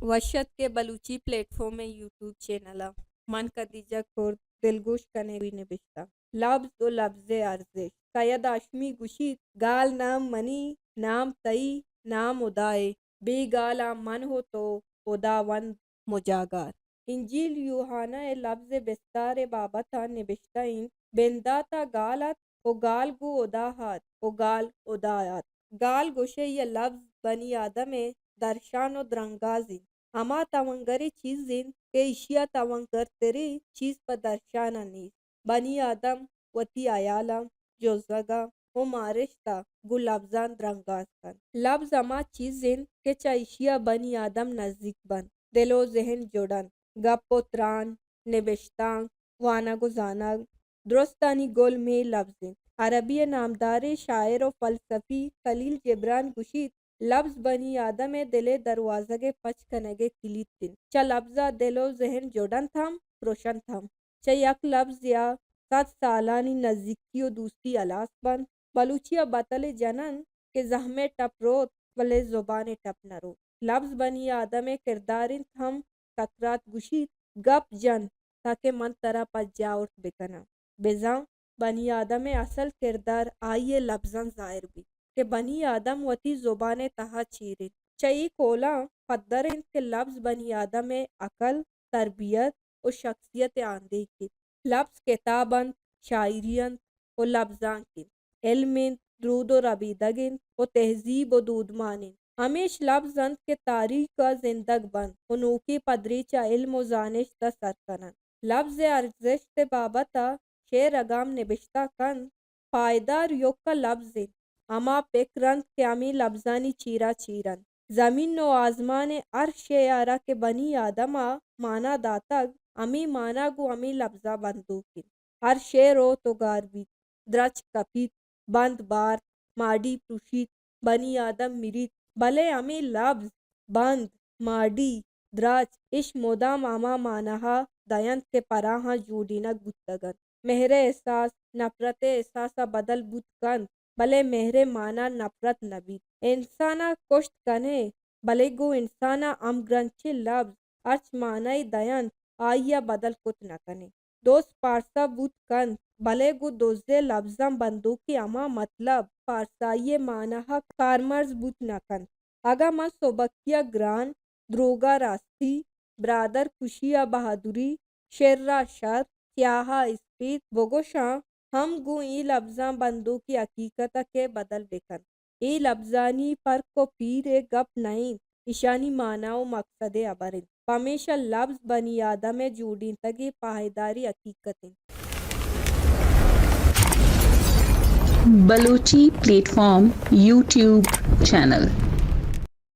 وشت کے Balochi plate form میں YouTube channel من خدیجہ کور دلگوش کنے ہوئی نبشتہ لفظ و لفظ ارزش سید آشمی گوشید گال نام منی نام تئی نام ادائے بے گالا من ہو تو خداوند مجاگار انجیل یوحنا لفظ بستار بابتا نبشتہ این بنداتا گالت و گال گو اداہات و گال ادایات گال گوشے یہ لفظ بنی آدم درشان و درنگازی اما تونگری چیزیں کہ اشیا تونگر تیری چیز پر درشان نیز بنی آدم وتی آیالا جو زگا و مارشتا گو لفظان درنگاز کن لفظ اما چیزیں کہ چا اشیا بنی آدم نزدیک بن دل و ذہن جوڑن گپ و تران نبشتان وانا گزانا درستانی گل میں لفظیں عربی نامدار شاعر و فلسفی خلیل جبران گوشید لفظ بنی آدم دل دروازہ پچ کنگے کلید تن چا لفظہ دل و ذہن جوڑن تھم روشن تھم چا یک لفظ یا 7 سالانی نزدیکی و دوستی الاس بن بلوچیا بطل جنن کہ زہمے ٹپ روت ولے زبان ٹپ نہ رو لفظ بنی آدم کردارن تھم سکرات گوشید گپ جن تاکہ من ترا پچ جاورت بکنا بزاں بنی آدم اصل کردار آئیے لفظاں ظاہر بھی کہ بنی آدم وتی زبان تہا چیرن چئی کولا قدرن کہ لفظ بنی آدم عقل تربیت و شخصیت آندے کی لفظ کتابن شاعریاں و لفظاں کی علم درود و ربیدگن و تہذیب و دودمانن ہمیش لفظ انت کے تاریخ کا زندگ بند و نوکی پدریچا علم و زانش تا سرکنن لفظ ارزش تے بابتا شعر اگام نبشتہ کن پائیدار یوکا لفظ اما پکرند کہ امی لفظانی چیرا چیرن زمین و آزمان عرش یارا کے بنی آدما مانا داتگ امی مانا گو امی لفظہ بندوکن ہر شعر و تو گاربیت درچ کپیت بند بار ماڈی پروشیت بنی آدم میریت بلے امی لفظ بند ماڈی درچ اش مدام اما مانہا دینت کے پراہاں جوڑینا گتگن مہر احساس نفرت احساسا بدل بود کند بلے مہر مانا نفرت نبید انسانا کشت کنے بلے گو انسانا امگرنچے لفظ ارچ معنی دین آئیا بدل کت نہ کنے دوست پارسا بود کند بلے گو دوزے لفظاں بندوکی اما مطلب پارسائی معنی کارمرز بود نہ کند اگا من صوبکیا گران دروگا راستی برادر خوشیا بہادری شررا شر سیاہا اسپید بگوشاں ہم گو ای لفظاں بندو کی حقیقت کے بدل بکن ای لفظانی پر کو پیر گپ نہیں اشانی مانا و مقصد ابرن ہمیشہ لفظ بنی آدم جوڑین تگی پائیداری حقیقت Balochi plate form YouTube channel